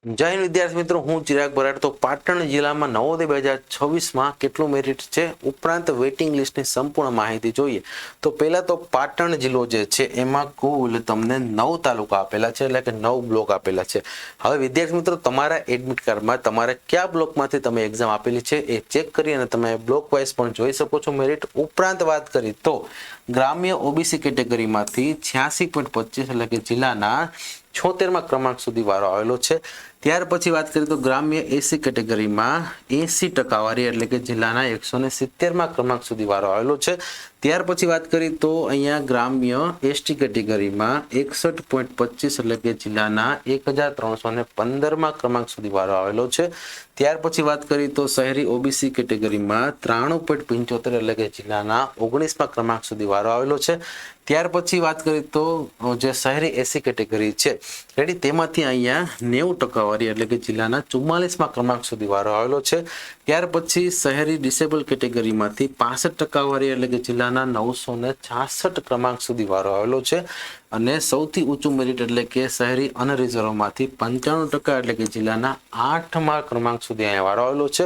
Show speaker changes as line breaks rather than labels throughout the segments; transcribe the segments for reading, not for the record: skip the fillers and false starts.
જય હિન્દ વિદ્યાર્થી મિત્રો, હું ચિરાગ બરાડ। તો પાટણ જિલ્લામાં નવોદય 2026માં કેટલું મેરિટ છે ઉપરાંત વેઇટિંગ લિસ્ટની સંપૂર્ણ માહિતી જોઈએ તો પહેલા તો પાટણ જિલ્લો જે છે એમાં કુલ તમને 9 તાલુકા આપેલા છે, એટલે કે 9 બ્લોક આપેલા છે। હવે વિદ્યાર્થી મિત્રો, તમારા એડમિટ કાર્ડમાં તમારે કયા બ્લોકમાંથી તમે એક્ઝામ આપેલી છે એ ચેક કરી અને તમે બ્લોક વાઇઝ પણ જોઈ શકો છો મેરિટ। ઉપરાંત વાત કરી તો ગ્રામ્ય ઓબીસી કેટેગરીમાંથી 86.25 એટલે કે જિલ્લાના 76મા ક્રમાંક સુધી વારો આવેલો છે। ત્યાર પછી વાત કરીએ તો ગ્રામ્ય એસી કેટેગરીમાં 80% એટલે કે જિલ્લાના 170મા ક્રમાંક સુધી વારો આવેલો છે। ત્યાર પછી વાત કરીએ તો અહીંયા ગ્રામ્ય એસટી કેટેગરીમાં 61.25 એટલે કે જિલ્લાના 1315મા ક્રમાંક સુધી વારો આવેલો છે। ત્યાર પછી વાત કરીએ તો શહેરી ઓબીસી કેટેગરીમાં 93.75 એટલે કે જિલ્લાના 19મા ક્રમાંક સુધી વારો આવેલો છે। ત્યાર પછી વાત કરીએ તો જે શહેરી એસી કેટેગરી છે રેડી તેમાંથી અહીંયા 90% એટલે કે જિલ્લાના 44મા ક્રમાંક સુધી વારો આવેલો છે। ત્યાર પછી શહેરી ડિસેબલ કેટેગરીમાંથી 65% એટલે કે જિલ્લાના 966 ક્રમાંક સુધી વારો આવેલો છે। અને સૌથી ઊંચું મેરિટ એટલે કે શહેરી અનરિઝર્વમાંથી 95% એટલે કે જિલ્લાના 8મા ક્રમાંક સુધી અહીંયા વારો આવેલો છે।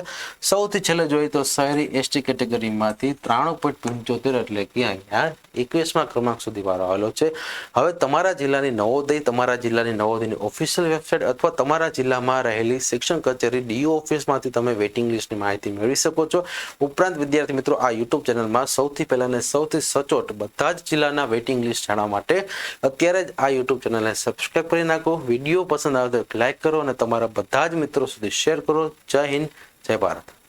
સૌથી છેલ્લે જોઈએ તો શહેરી એસટી કેટેગરીમાંથી 93.75 એટલે કે અહીંયા 21મા ક્રમાંક સુધી વારો આવેલો છે। હવે તમારા જિલ્લાની નવોદયની ઓફિશિયલ વેબસાઇટ અથવા તમારા જિલ્લામાં રહેલી શિક્ષણ કચેરી ડીઓ ઓફિસમાંથી તમે વેઇટિંગ લિસ્ટની માહિતી મેળવી શકો છો। ઉપરાંત વિદ્યાર્થી મિત્રો, આ યુટ્યુબ ચેનલમાં સૌથી પહેલા અને સૌથી સચોટ બધા જ જિલ્લાના વેઇટિંગ લિસ્ટ જાણવા માટે અત્યારે જ આ યુટ્યુબ ચેનલને સબસ્ક્રાઇબ કરી નાખો। વિડીયો પસંદ આવે તો લાઈક કરો અને તમારા બધા જ મિત્રો સુધી શેર કરો। જય હિન્દ, જય ભારત।